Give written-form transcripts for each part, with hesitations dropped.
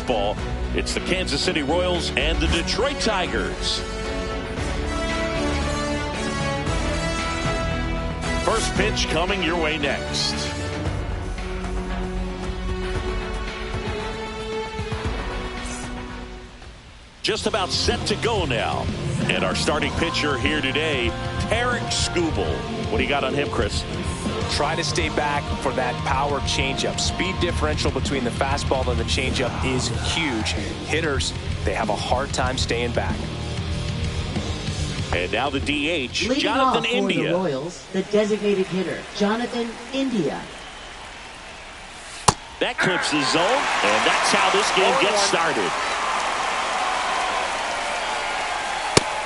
baseball. It's the Kansas City Royals and the Detroit Tigers. First pitch coming your way next. Just about set to go now. And our starting pitcher here today, Tarek Skubal. What do you got on him, Chris? Try to stay back for that power changeup. Speed differential between the fastball and the changeup is huge. Hitters, they have a hard time staying back. And now the DH, Leading Jonathan off India. For the Royals, the designated hitter, Jonathan India. That clips the zone, and that's how this game gets started.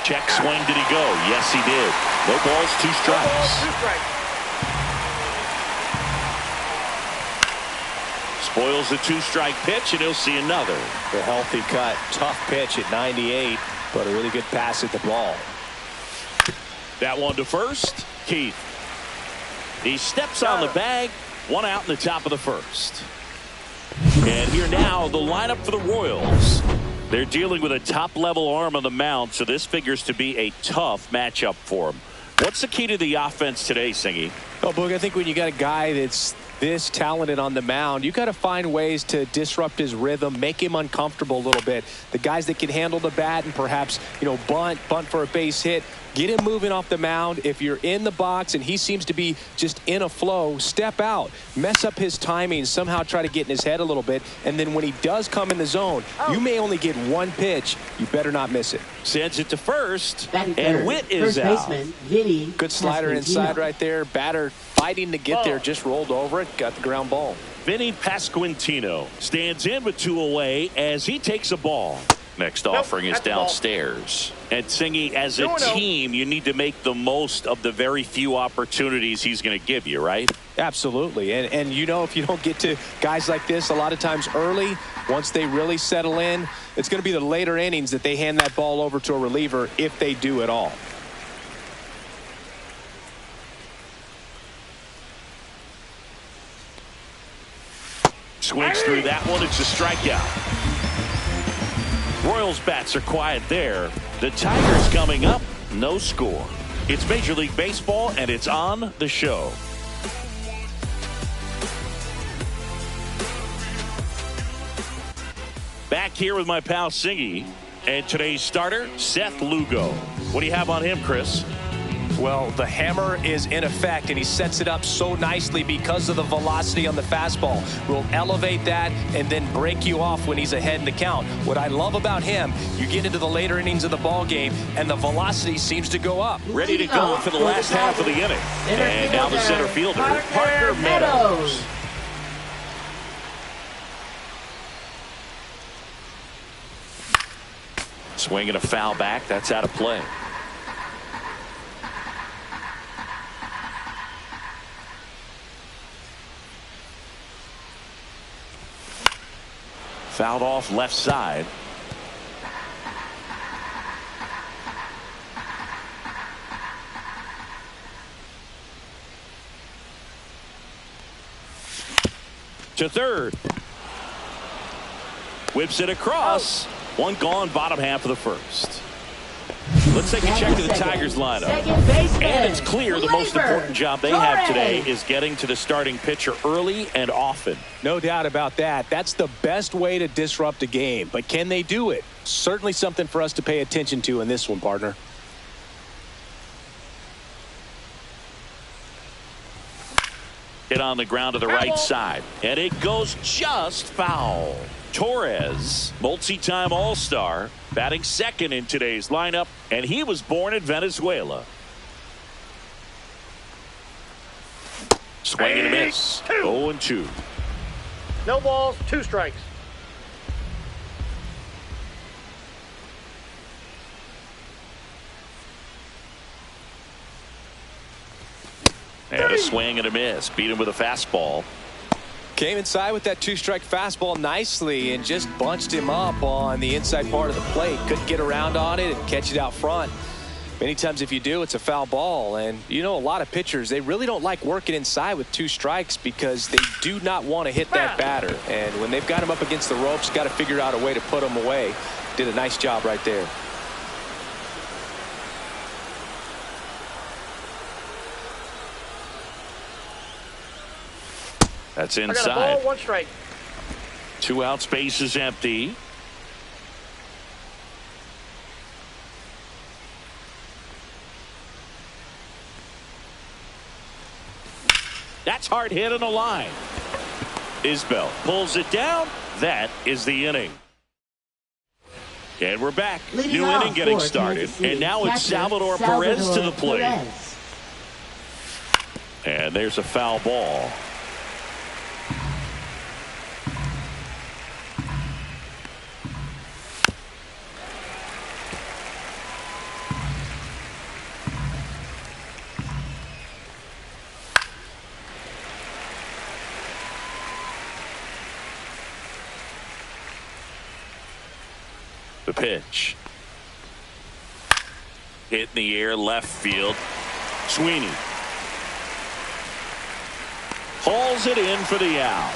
Check swing, did he go? Yes, he did. No balls, 2 strikes. Spoils the 2-strike pitch, and he'll see another. The healthy cut, tough pitch at 98, but a really good pass at the ball. That one to first, Keith. He steps on the bag, 1 out in the top of the first. And here now, the lineup for the Royals. They're dealing with a top-level arm on the mound, so this figures to be a tough matchup for them. What's the key to the offense today, Singy? Oh, Boog, I think when you got a guy that's this talented on the mound, you got to find ways to disrupt his rhythm, make him uncomfortable a little bit. The guys that can handle the bat and perhaps, bunt for a base hit, get him moving off the mound. If you're in the box and he seems to be just in a flow, step out, mess up his timing, somehow try to get in his head a little bit. And then when he does come in the zone, you may only get 1 pitch. You better not miss it. Sends it to first, and and Witt is first out. Baseman, Vinny Good slider inside right there. Batter fighting to get there, just rolled over it, got the ground ball. Vinny Pasquantino stands in with 2 away as he takes a ball. Next offering is downstairs. And Singy, as a team, you need to make the most of the very few opportunities he's going to give you, right? Absolutely. And if you don't get to guys like this a lot of times early, once they really settle in, it's going to be the later innings that they hand that ball over to a reliever if they do at all. Swings through that one. It's a strikeout. Royals bats are quiet there. The Tigers coming up. No score. It's Major League Baseball, and it's on the show. Back here with my pal Singy. And today's starter, Seth Lugo. What do you have on him, Chris? Well, the hammer is in effect, and he sets it up so nicely because of the velocity on the fastball. Will elevate that and then break you off when he's ahead in the count. What I love about him, you get into the later innings of the ball game, and the velocity seems to go up. Ready to go for the last half of the inning. And now the center fielder, Parker Meadows. Swinging a foul back. That's out of play. Fouled off left side. To third. Whips it across. 1 gone, bottom half of the first. Let's take a check to the Tigers lineup. And it's clear the most important job they have today is getting to the starting pitcher early and often. No doubt about that. That's the best way to disrupt a game. But can they do it? Certainly something for us to pay attention to in this one, partner. Hit on the ground to the right side. And it goes just foul. Torres, multi-time All-Star, batting second in today's lineup, and he was born in Venezuela. Swing and a miss. 0-2. No balls, 2 strikes. And a swing and a miss. Beat him with a fastball. Came inside with that 2-strike fastball nicely and just bunched him up on the inside part of the plate. Couldn't get around on it and catch it out front. Many times if you do, it's a foul ball. And you know, a lot of pitchers, they really don't like working inside with 2 strikes because they do not want to hit that batter. And when they've got him up against the ropes, got to figure out a way to put him away. Did a nice job right there. That's I got a inside. ball, 1 strike. 2 outs, base is empty. That's hard hit in a line. Isbell pulls it down. That is the inning. And we're back. New inning getting started. And now it's Salvador Perez to the plate. And there's a foul ball. The pitch. Hit in the air, left field. Sweeney hauls it in for the out.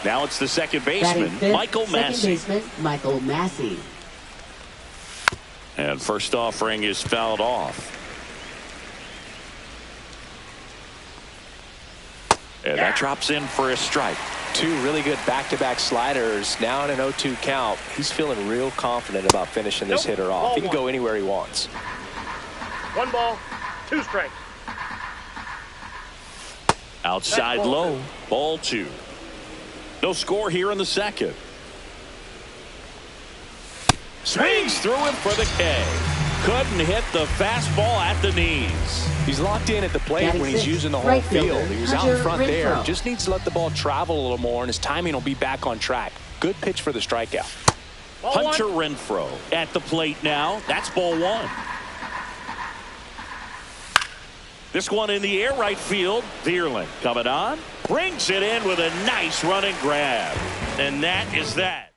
Now it's the second baseman, Michael Massey. And first offering is fouled off. And that drops in for a strike. 2 really good back-to-back sliders. Now in an 0-2 count. He's feeling real confident about finishing this hitter off. He can go anywhere he wants. 1 ball, 2 strikes. Outside low, ball 2. No score here in the second. Swings through him for the K. Couldn't hit the fastball at the knees. He's locked in at the plate when he's using the whole field. He was out in front there. Just needs to let the ball travel a little more, and his timing will be back on track. Good pitch for the strikeout. Hunter Renfroe at the plate now. That's ball 1. This one in the air, right field. Vierling coming on. Brings it in with a nice running grab. And that is that.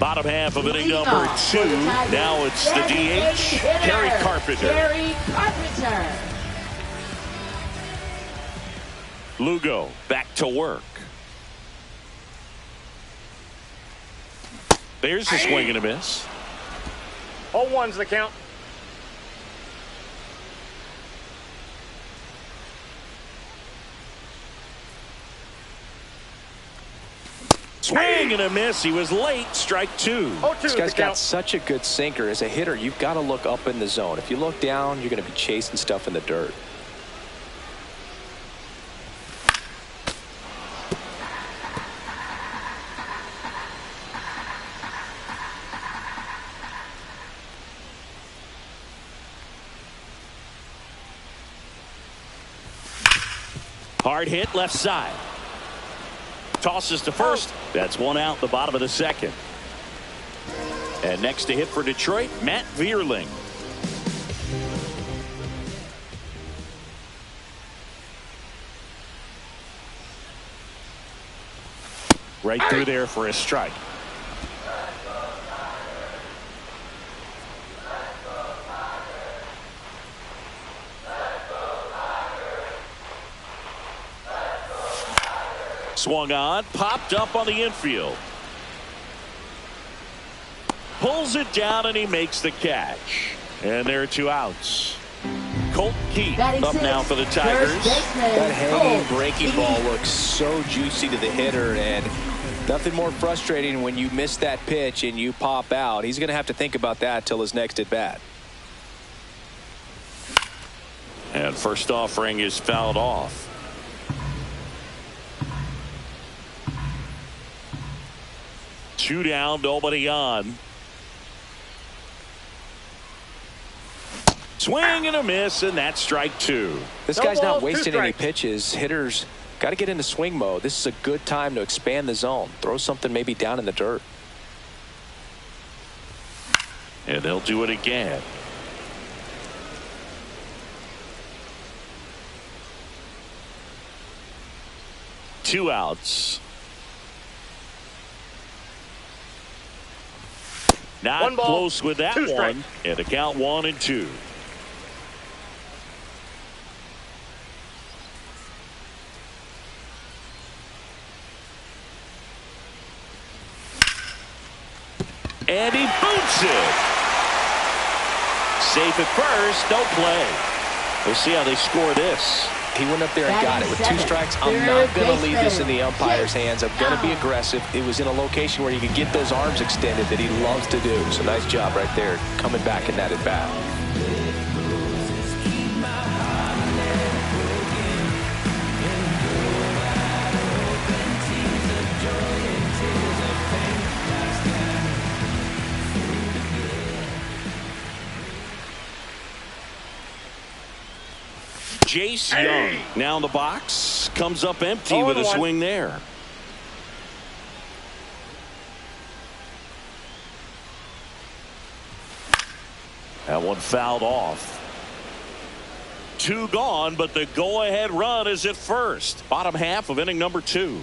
Bottom half of inning number 2. Now it's the DH, Gary Carpenter. Lugo back to work. There's a swing and a miss. 0-1's the count. Swing and a miss. He was late. Strike 2. This guy's got such a good sinker. As a hitter, you've got to look up in the zone. If you look down, you're going to be chasing stuff in the dirt. Hard hit left side. Tosses to first. That's 1 out, the bottom of the second. And next to hit for Detroit, Matt Vierling. Right through there for a strike. Swung on, popped up on the infield. Pulls it down and he makes the catch. And there are 2 outs. Colt Keith up now for the Tigers. That hanging breaking ball looks so juicy to the hitter, and nothing more frustrating when you miss that pitch and you pop out. He's going to have to think about that till his next at bat. And first offering is fouled off. Two down, nobody on. Swing and a miss, and that's strike 2. This guy's not wasting any pitches. Hitters got to get into swing mode. This is a good time to expand the zone. Throw something maybe down in the dirt. And they'll do it again. Two outs. Not One ball, close with that 2 one. strikes. And the count 1-2. And he boots it. Safe at first, no play. We'll see how they score this. He went up there and got it with 2 strikes. I'm not going to leave this in the umpire's hands. I'm going to be aggressive. It was in a location where you could get those arms extended that he loves to do. So nice job right there coming back in that at bat. Jace Young now in the box, comes up empty with a swing there. That one fouled off. 2 gone, but the go-ahead run is at first. Bottom half of inning number 2.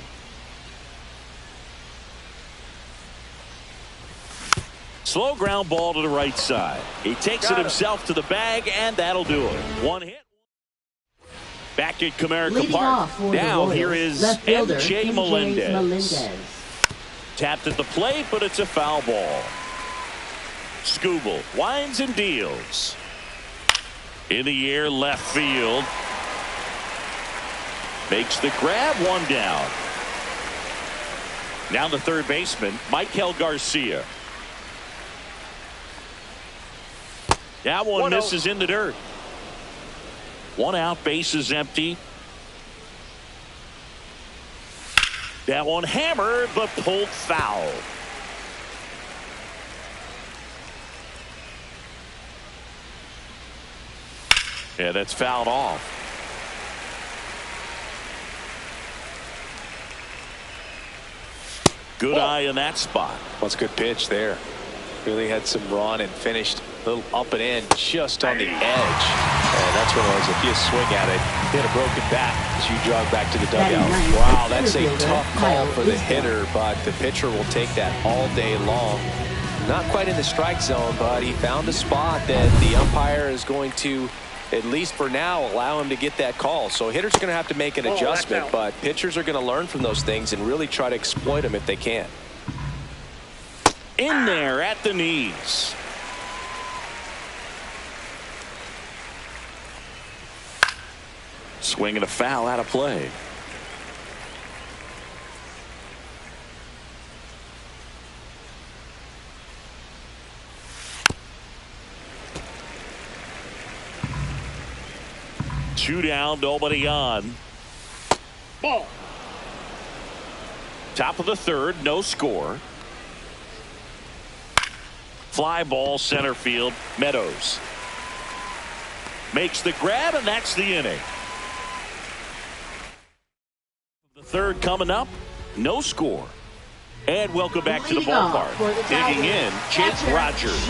Slow ground ball to the right side. He takes it himself to the bag, and that'll do it. 1 hit. Back at Comerica Park. Now here is MJ Melendez. Tapped at the plate, but it's a foul ball. Skubal winds and deals. In the air, left field. Makes the grab, 1 down. Now the third baseman, Michael Garcia. That one misses in the dirt. 1 out, bases empty. That one hammered, but pulled foul. Yeah, that's fouled off. Good eye in that spot. That's a good pitch there. Really had some run and finished a little up and in just on the edge. And that's what it was. If you swing at it, hit a broken bat as you jog back to the dugout. Wow, that's a tough call for the hitter, but the pitcher will take that all day long. Not quite in the strike zone, but he found a spot that the umpire is going to, at least for now, allow him to get that call. So hitters are going to have to make an adjustment, but pitchers are going to learn from those things and really try to exploit them if they can. In there at the knees. Swing and a foul out of play. Two down, nobody on. Ball. Top of the third, no score. Fly ball, center field. Meadows makes the grab, and that's the inning. The third coming up, no score. And welcome back to the ballpark. Digging in, Jake Rogers.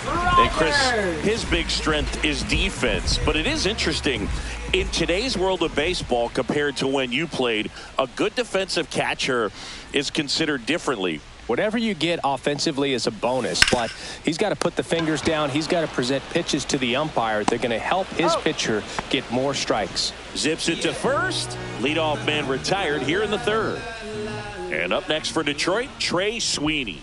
And Chris, his big strength is defense, but it is interesting in today's world of baseball compared to when you played. A good defensive catcher is considered differently. Whatever you get offensively is a bonus, but he's got to put the fingers down. He's got to present pitches to the umpire. They're going to help his pitcher get more strikes. Zips it to first. Leadoff man retired here in the third. And up next for Detroit, Trey Sweeney.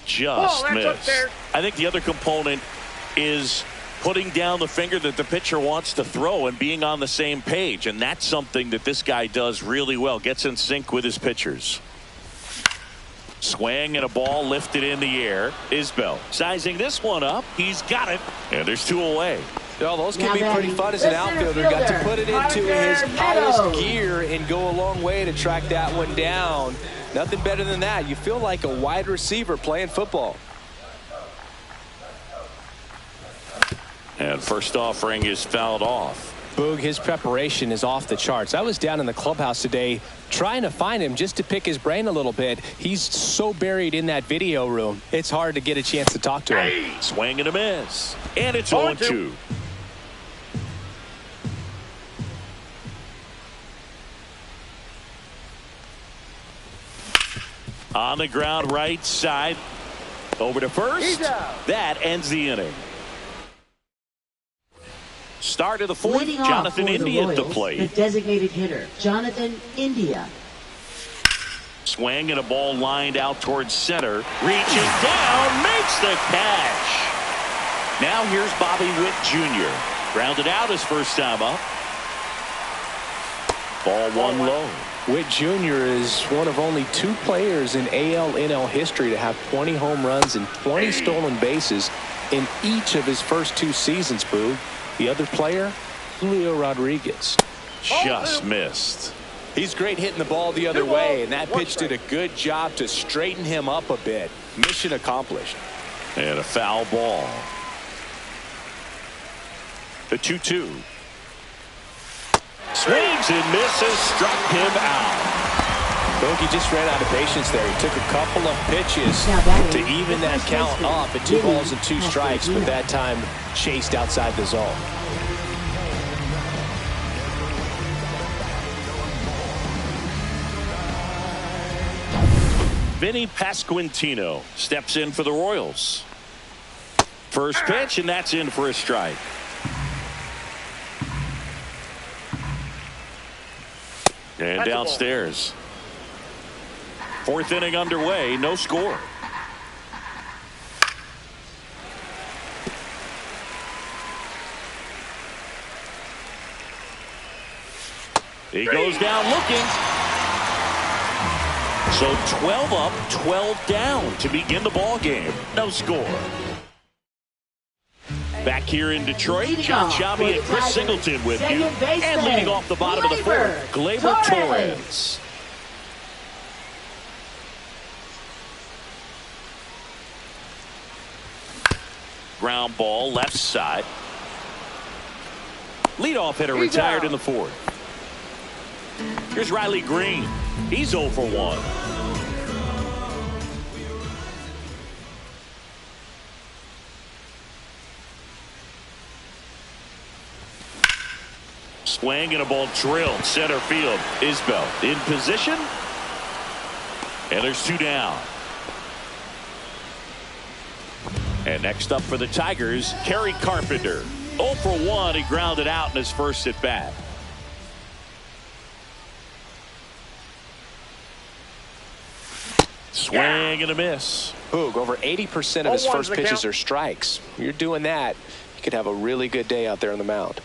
Just missed. I think the other component is putting down the finger that the pitcher wants to throw and being on the same page. And that's something that this guy does really well. Gets in sync with his pitchers. Swing and a ball lifted in the air. Isbell sizing this one up. He's got it. And there's 2 away. Well, those can be pretty fun as an outfielder. Got to put it into his highest gear and go a long way to track that one down. Nothing better than that. You feel like a wide receiver playing football. And first offering is fouled off. Boog, his preparation is off the charts. I was down in the clubhouse today trying to find him just to pick his brain a little bit. He's so buried in that video room. It's hard to get a chance to talk to him. Swing and a miss. And it's 0-2. On the ground right side. Over to first. That ends the inning. Start of the fourth. Leading Jonathan off for India the at the Royals, plate. the designated hitter, Jonathan India. Swing and a ball lined out towards center. Reaching down, makes the catch. Now here's Bobby Witt Jr. Grounded out his first time up. Ball one low. Witt Jr. is one of only 2 players in AL/NL history to have 20 home runs and 20 stolen bases in each of his first 2 seasons, Boog. The other player, Julio Rodriguez. Just missed. He's great hitting the ball the other way, and that pitch did a good job to straighten him up a bit. Mission accomplished. And a foul ball. The 2-2. Swings and misses, struck him out. Boog, he just ran out of patience there. He took a couple of pitches to even that count up at 2 balls and 2 strikes, but that time chased outside the zone. Vinny Pasquantino steps in for the Royals. First pitch, and that's in for a strike. And downstairs. 4th inning underway, no score. He goes down looking. So 12 up, 12 down to begin the ball game. No score. Back here in Detroit, John Sciambi and Chris Singleton with you. And leading off the bottom of the 4th, Gleyber Torres. Ground ball, left side. Leadoff hitter retired in the 4th. Here's Riley Green. He's 0 for 1. Swing and a ball drilled center field. Isbell in position. And there's 2 down. And next up for the Tigers, Kerry Carpenter. 0 for 1. He grounded out in his first at bat. Swing and a miss. Boog, over 80% of his first pitches are strikes. You're doing that, you could have a really good day out there on the mound.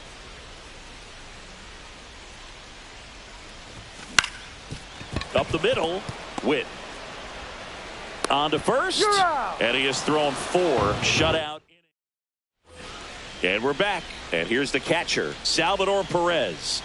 Up the middle, Witt. On to first, and he has thrown 4 shutout innings. And we're back, and here's the catcher, Salvador Perez.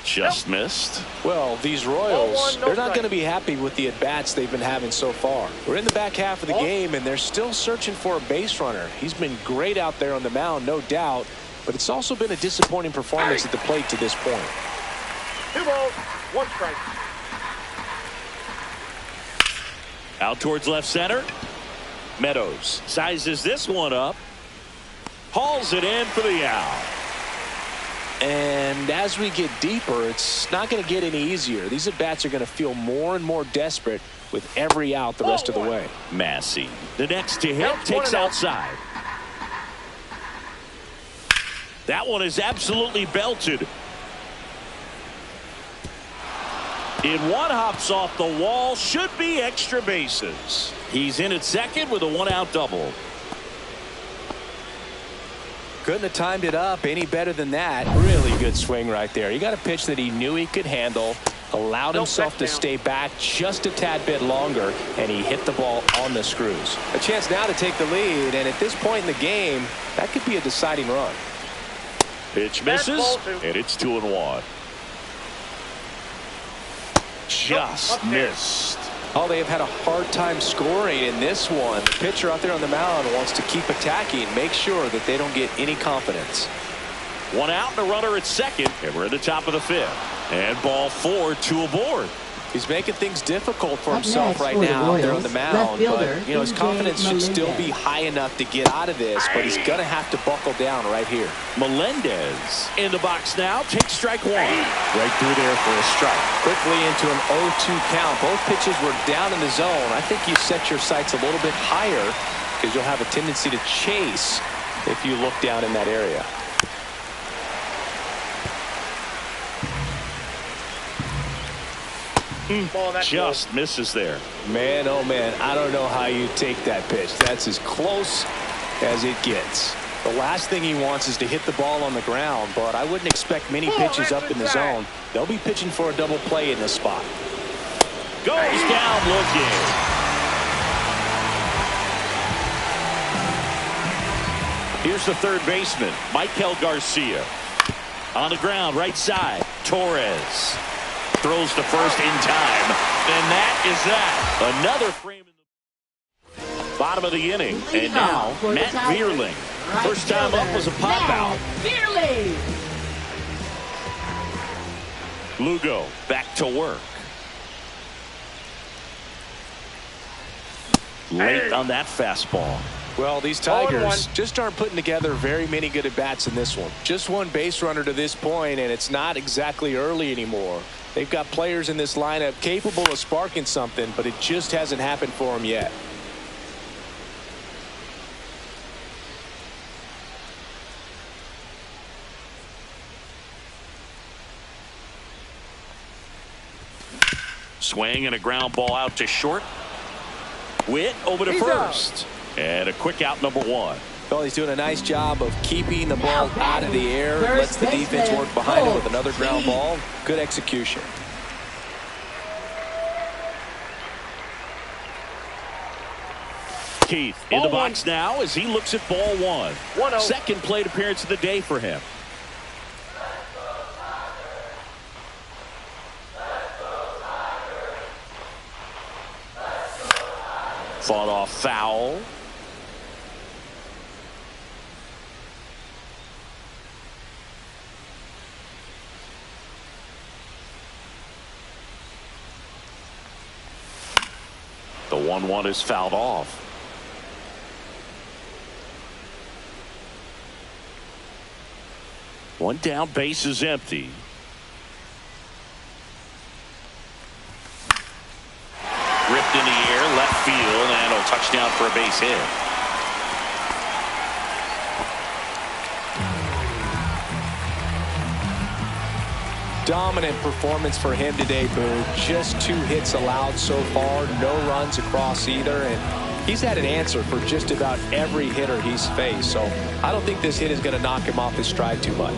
Just missed. Well, these Royals, they're not going to be happy with the at-bats they've been having so far. We're in the back half of the game, and they're still searching for a base runner. He's been great out there on the mound, no doubt, but it's also been a disappointing performance at the plate to this point. 2 balls, 1 strike. Out towards left center. Meadows sizes this one up. Hauls it in for the out. And as we get deeper, it's not going to get any easier. These at-bats are going to feel more and more desperate with every out the rest of the way. Massey, the next to hit, takes outside. That one is absolutely belted. In one, hops off the wall, should be extra bases. He's in at second with a 1-out double. Couldn't have timed it up any better than that. Really good swing right there. He got a pitch that he knew he could handle, allowed himself to stay back just a tad bit longer, and he hit the ball on the screws. A chance now to take the lead, and at this point in the game, that could be a deciding run. Pitch misses, and it's 2-1. Just missed. Oh, they have had a hard time scoring in this one. The pitcher out there on the mound wants to keep attacking, make sure that they don't get any confidence. 1 out and a runner at second, and we're at the top of the 5th. And ball 4, 2 aboard. He's making things difficult for Up himself next right for the now out there on Royals, the left mound. fielder, But, his confidence should still be high enough to get out of this, but he's going to have to buckle down right here. Melendez in the box now. Takes strike one. Right through there for a strike. Quickly into an 0-2 count. Both pitches were down in the zone. I think you set your sights a little bit higher because you'll have a tendency to chase if you look down in that area. Just misses there. Man, oh man, I don't know how you take that pitch. That's as close as it gets. The last thing he wants is to hit the ball on the ground, but I wouldn't expect many pitches up in the zone. They'll be pitching for a double play in this spot. Goes down looking. Here's the third baseman, Michael Garcia. On the ground, right side, Torres. Throws to first in time. And that is that. Another frame in the bottom of the inning. And now, Matt Vierling. First time up was a pop out. Vierling. Lugo back to work. Late on that fastball. Well, these Tigers just aren't putting together very many good at-bats in this one. Just one base runner to this point, and it's not exactly early anymore. They've got players in this lineup capable of sparking something, but it just hasn't happened for them yet. Swing and a ground ball out to short. Witt over to first. And a quick out, number one. Well, he's doing a nice job of keeping the ball out of the air. Lets the defense work behind him with another ground ball. Good execution. Keith in the box now as he looks at ball one. 1-0. Second plate appearance of the day for him. Fought off foul. The 1-1 is fouled off. One down, base is empty. Ripped in the air, left field, and a touchdown for a base hit. Dominant performance for him today, Boo. Just 2 hits allowed so far, no runs across either, and he's had an answer for just about every hitter he's faced. So I don't think this hit is going to knock him off his stride too much.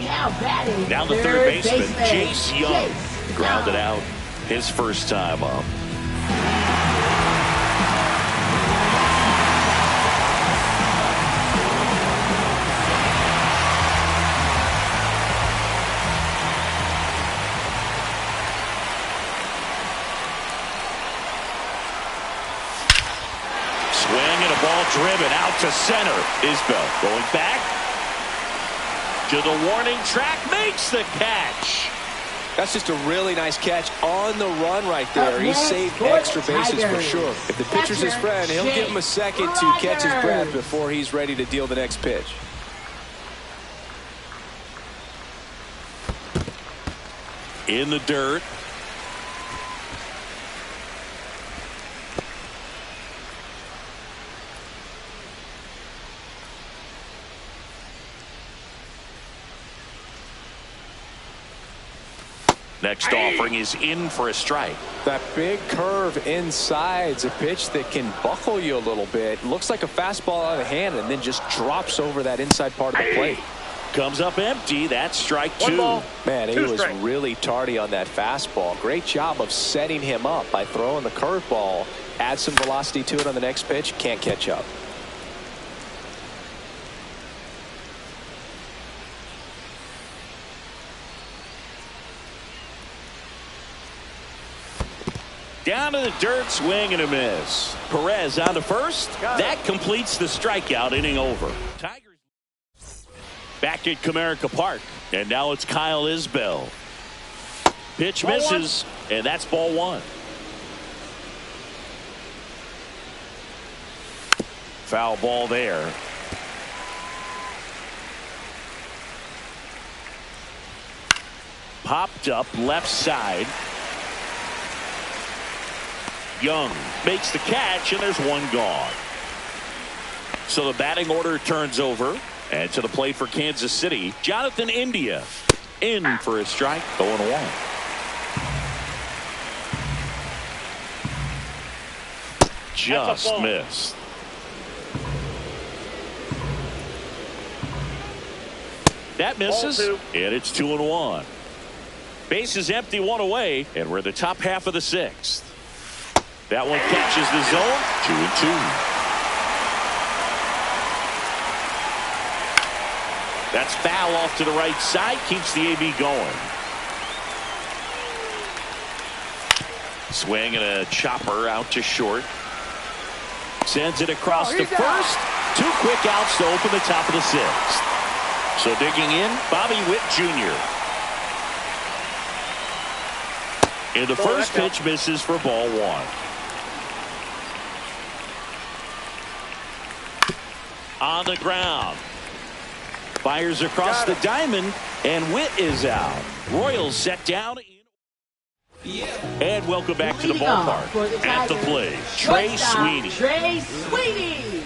Now the third baseman, Jace Young, grounded out his first time up. Driven out to center. Isbell going back to the warning track, makes the catch. That's just a really nice catch on the run right there. He saved extra bases for sure. If the pitcher's his friend, he'll give him a second to catch his breath before he's ready to deal the next pitch. In the dirt. Next offering is in for a strike. That big curve inside's a pitch that can buckle you a little bit. Looks like a fastball out of hand and then just drops over that inside part of the plate. Comes up empty. That's strike 2. Man, he was really tardy on that fastball. Great job of setting him up by throwing the curveball. Add some velocity to it on the next pitch. Can't catch up. Down to the dirt, swing and a miss. Perez on to first. That completes the strikeout, inning over. Tigers back at Comerica Park, and now it's Kyle Isbell. Pitch misses, and that's ball 1. Foul ball there. Popped up left side. Young makes the catch, and there's one gone. So the batting order turns over. And to the plate for Kansas City, Jonathan India in for a strike, 0-1. Just missed. That misses, and it's 2-1. Base is empty, one away, and we're in the top half of the sixth. That one catches the zone, 2-2. That's foul off to the right side, keeps the AB going. Swing and a chopper out to short. Sends it across to first. 2 quick outs to open the top of the sixth. So digging in, Bobby Witt Jr. And the first pitch misses for ball 1. On the ground. Fires across the diamond, and Witt is out. Royals set down. And welcome back to the ballpark. At the plate, Trey Sweeney. Trey Sweeney.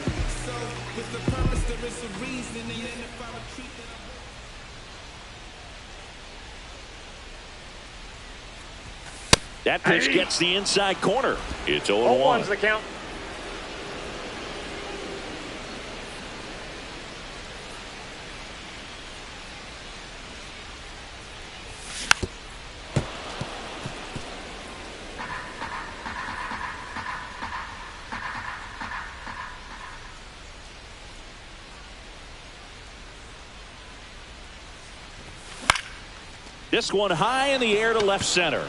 That pitch gets the inside corner. It's 0-1. The count. This one high in the air to left center.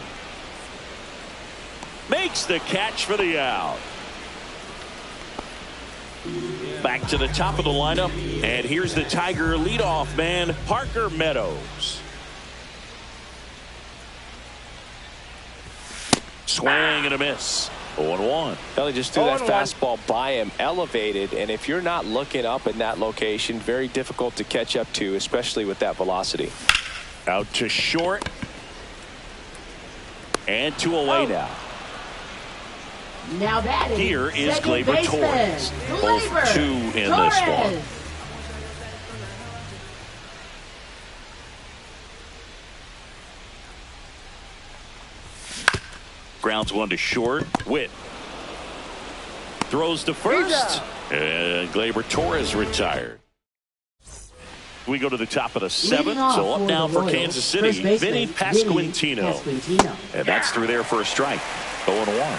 Makes the catch for the out. Back to the top of the lineup, and here's the Tiger leadoff man, Parker Meadows. Swing and a miss. 0-1. Well, he just threw that fastball by him, elevated, and if you're not looking up in that location, very difficult to catch up to, especially with that velocity. Out to short. And 2 away now. Now that is here is Gleyber Torres. Both 2 in this one. Grounds 1 to short. Witt throws to first, and Gleyber Torres retired. We go to the top of the 7th. So up now for Kansas City, Vinny Pasquantino. And that's through there for a strike. 0-1.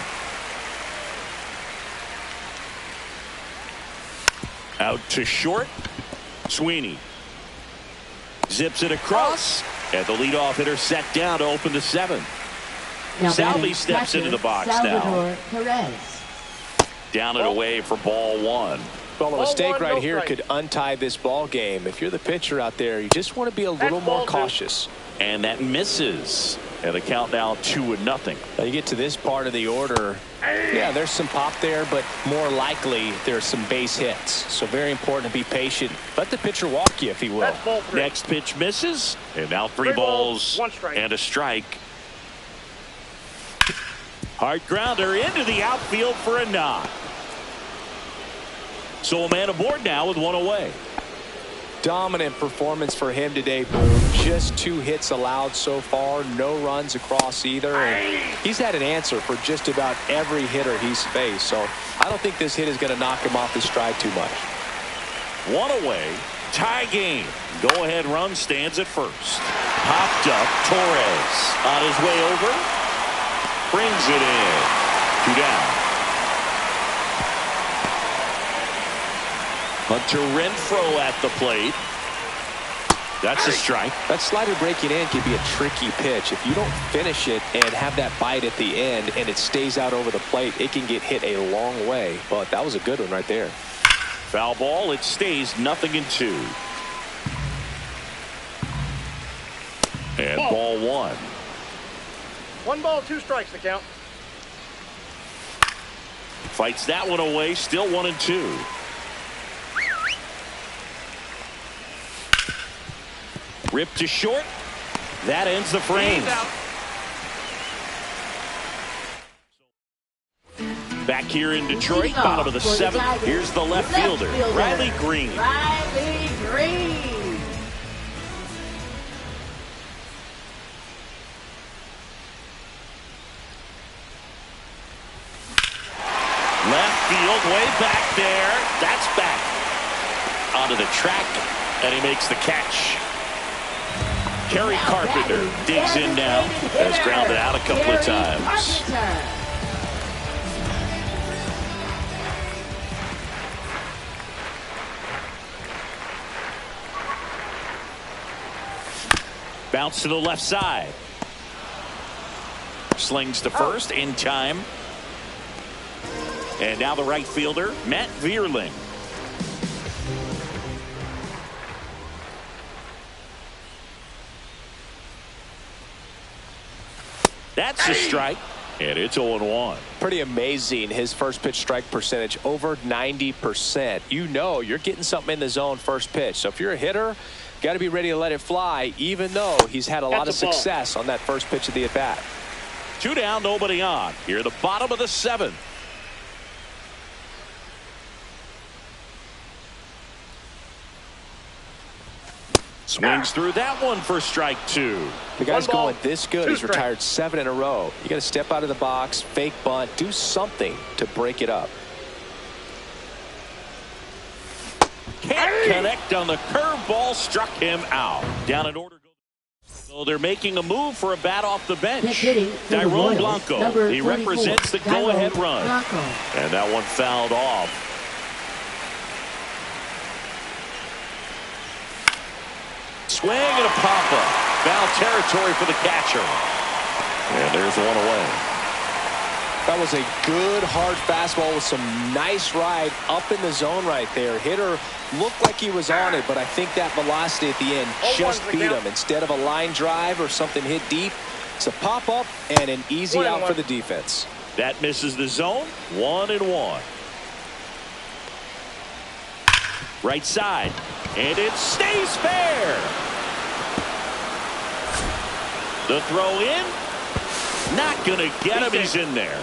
Out to short. Sweeney zips it across, and the leadoff hitter set down to open the 7th. Salvi steps into the box now. Down and away for ball 1. Well, a mistake right here could untie this ball game. If you're the pitcher out there, you just want to be a little more cautious. And that misses. And the count now 2-0. Now you get to this part of the order. Yeah, there's some pop there, but more likely there's some base hits. So very important to be patient. Let the pitcher walk you if he will. Next pitch misses. And now 3 balls and a strike. Hard grounder into the outfield for a knock. So a man aboard now with 1 away. Dominant performance for him today, Boone. Just 2 hits allowed so far. No runs across either. And he's had an answer for just about every hitter he's faced. So I don't think this hit is going to knock him off his stride too much. 1 away. Tie game. Go-ahead run stands at first. Popped up. Torres on his way over. Brings it in. 2 down. Hunter Renfroe at the plate. That's a strike. That slider breaking in can be a tricky pitch. If you don't finish it and have that bite at the end and it stays out over the plate, it can get hit a long way. But that was a good one right there. Foul ball. It stays 0-2. And ball 1. 1 ball, 2 strikes the count. Fights that one away. Still 1-2. Ripped to short. That ends the frame. Back here in Detroit, bottom of the seventh. Here's the left fielder, Riley Green. Riley Green. Left field, way back there. That's back onto the track, and he makes the catch. Kerry Carpenter digs in now. Has grounded out a couple of times. Bounce to the left side. Slings to first in time. And now the right fielder, Matt Vierling. That's a strike, and it's 0-1. Pretty amazing, his first pitch strike percentage, over 90%. You know you're getting something in the zone first pitch. So if you're a hitter, got to be ready to let it fly, even though he's had a lot of success on that first pitch of the at-bat. 2 down, nobody on. Here at the bottom of the seventh. Swings through that one for strike 2. The guy's going this good. He's retired 7 in a row. You got to step out of the box, fake bunt, do something to break it up. Can't connect on the curveball, struck him out. Down in order. So they're making a move for a bat off the bench. Tyrone Blanco. He represents the go-ahead run. And that one fouled off. Swing and a pop-up. Foul territory for the catcher. And there's one away. That was a good hard fastball with some nice ride up in the zone right there. Hitter looked like he was on it, but I think that velocity at the end just beat him. Instead of a line drive or something hit deep, it's a pop-up and an easy out for the defense. That misses the zone. 1-1. Right side. And it stays fair. The throw in. Not going to get him. He's in there.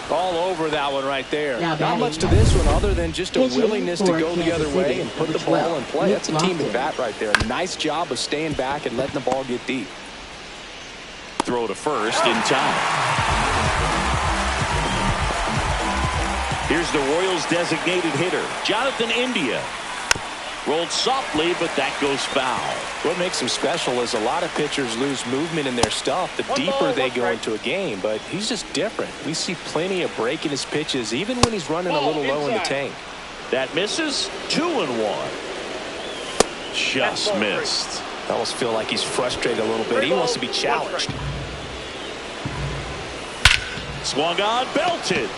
All over that one right there. Not much to this one other than just a willingness to go the other way and put the ball in play. That's a team at bat right there. Nice job of staying back and letting the ball get deep. Throw to first in time. Here's the Royals designated hitter, Jonathan India. Rolled softly, but that goes foul. What makes him special is a lot of pitchers lose movement in their stuff the deeper they go into a game, but he's just different. We see plenty of breaking his pitches even when he's running a little low in the tank. That misses. 2-1. Just missed. I almost feel like he's frustrated a little bit. He wants to be challenged. Swung on, belted.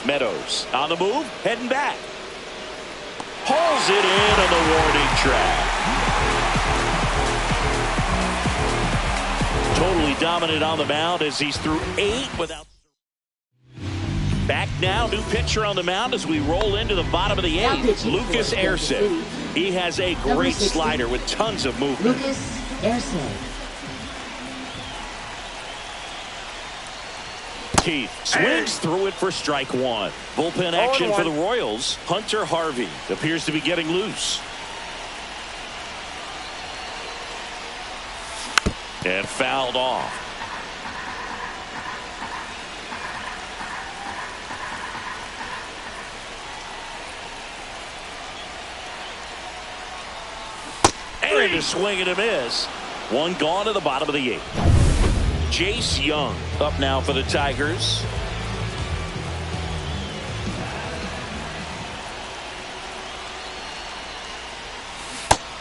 Meadows on the move, heading back. Pulls it in on the warning track. Totally dominant on the mound as he's through 8 without. Back now, new pitcher on the mound as we roll into the bottom of the 8th. Lucas Erceg. He has a great slider with tons of movement. Lucas Erceg. Keith swings through it for strike 1. Bullpen action for the Royals. Hunter Harvey appears to be getting loose. And fouled off. And a swing and a miss. One gone to the bottom of the 8th. Jace Young up now for the Tigers.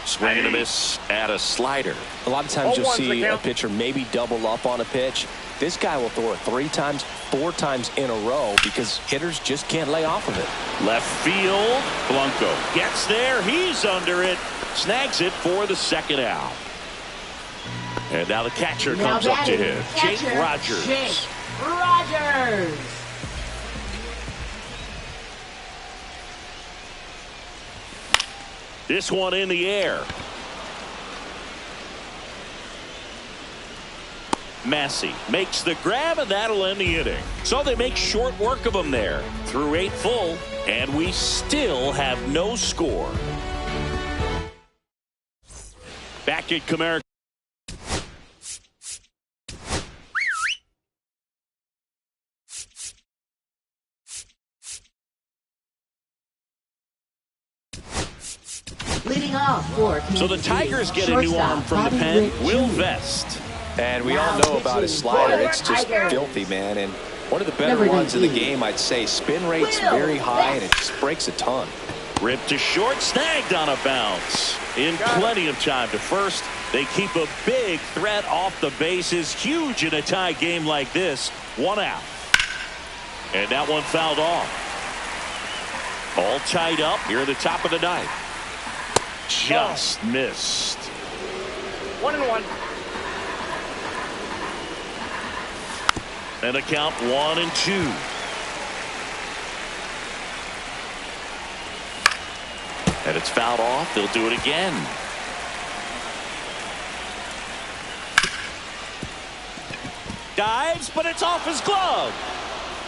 Swing and a miss at a slider. A lot of times you'll see a pitcher maybe double up on a pitch. This guy will throw it 3 times, 4 times in a row because hitters just can't lay off of it. Left field. Blanco gets there. He's under it. Snags it for the second out. And now the catcher comes up to him. Jake Rogers. Jake Rogers. This one in the air. Massey makes the grab, and that'll end the inning. So they make short work of him there through 8 full, and we still have no score. Back at Comerica. Leading off for Kansas So the Tigers City, get a new arm shortstop from the Bobby pen, Witt Will Jr. Vest. And we all know about his slider. It's just filthy, man. And one of the better Number ones in the 19. game, I'd say. Spin rate's very high, and it just breaks a ton. Ripped to short, snagged on a bounce. In plenty of time to first. They keep a big threat off the bases. Huge in a tie game like this. 1 out. And that one fouled off. All tied up here at the top of the ninth. Just missed. 1-1. And the count 1-2. And it's fouled off. They'll do it again. Dives, but it's off his glove.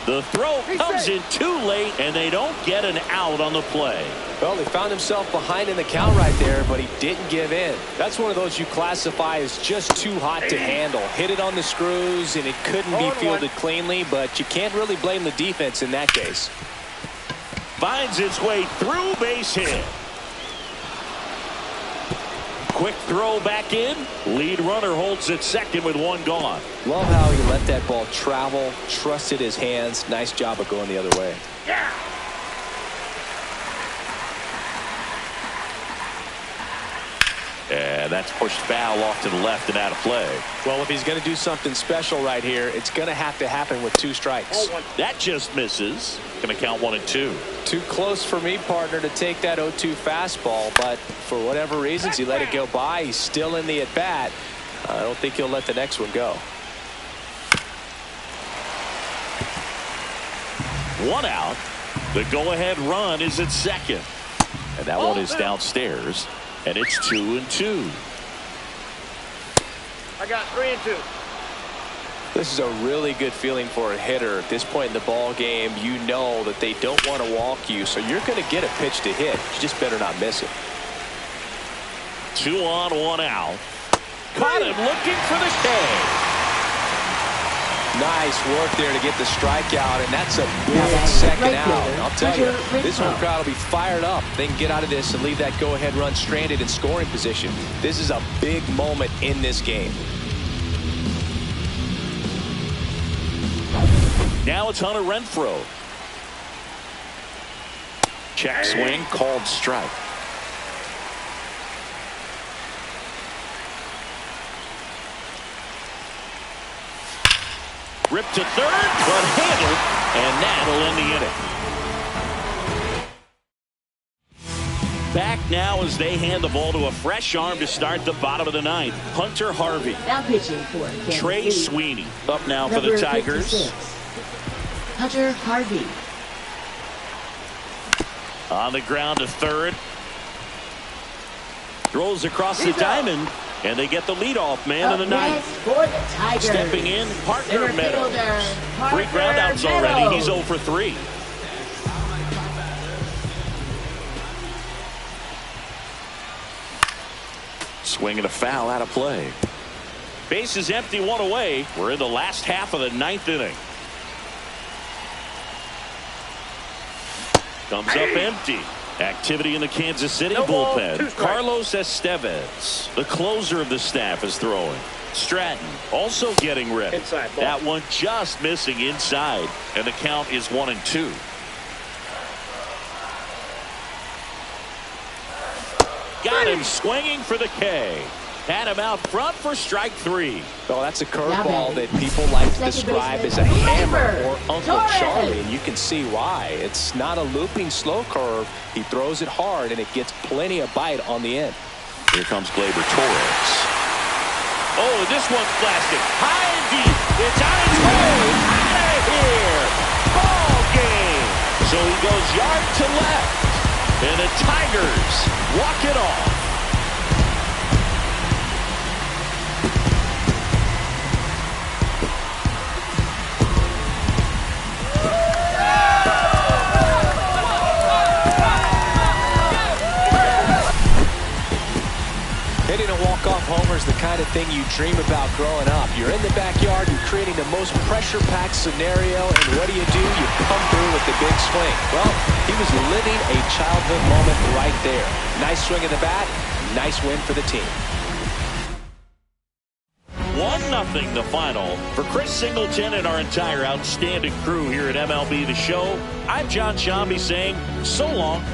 The throw comes in too late, and they don't get an out on the play. Well, he found himself behind in the count right there, but he didn't give in. That's one of those you classify as just too hot to handle. Hit it on the screws, and it couldn't be fielded cleanly, but you can't really blame the defense in that case. Finds its way through, base hit. Quick throw back in. Lead runner holds at second with 1 gone. Love how he let that ball travel, trusted his hands. Nice job of going the other way. Yeah. And that's pushed foul off to the left and out of play. Well, if he's going to do something special right here, it's going to have to happen with 2 strikes. That just misses. Going to count 1-2. Too close for me, partner, to take that 0-2 fastball, but for whatever reasons, he let it go by. He's still in the at-bat. I don't think he'll let the next one go. 1 out. The go-ahead run is at second. And that one is downstairs. And it's 2-2. I got 3-2. This is a really good feeling for a hitter. At this point in the ball game, you know that they don't want to walk you, so you're going to get a pitch to hit. You just better not miss it. 2 on, 1 out. Caught him looking for the K. Nice work there to get the strikeout, and that's a big second out. I'll tell you, this home crowd will be fired up. They can get out of this and leave that go-ahead run stranded in scoring position. This is a big moment in this game. Now it's Hunter Renfroe. Check swing, called strike. Ripped to third, but handled, and that'll end the inning. Back now as they hand the ball to a fresh arm to start the bottom of the ninth. Hunter Harvey. Now pitching for Kansas Trey City. Sweeney up now for Number the Tigers. 56, Hunter Harvey. On the ground to third. Throws across the diamond, and they get the leadoff man of the ninth. For the Tigers. Stepping in, Parker Center Meadows. fielder, 3 Parker groundouts already. Meadows. He's 0 for 3. Swing and a foul out of play. Base is empty, 1 away. We're in the last half of the 9th inning. Comes up empty. Activity in the Kansas City bullpen. Carlos Estevez, the closer of the staff, is throwing. Stratton also getting ready. Inside ball. That one just missing inside, and the count is 1-2. Got him swinging for the K. Had him out front for strike 3. Well, that's a curveball that people like to describe as a hammer or Uncle Charlie, and you can see why. It's not a looping slow curve. He throws it hard, and it gets plenty of bite on the end. Here comes Gleyber Torres. Oh, this one's blasted. High and deep. It's on its way. Out of here. Ball game. So he goes yard to left. And the Tigers walk it off. homer is the kind of thing you dream about growing up. You're in the backyard, you're creating the most pressure-packed scenario, and what do? You come through with the big swing. Well, he was living a childhood moment right there. Nice swing of the bat, nice win for the team. 1-0 the final. For Chris Singleton and our entire outstanding crew here at MLB The Show, I'm John Shambi saying so long.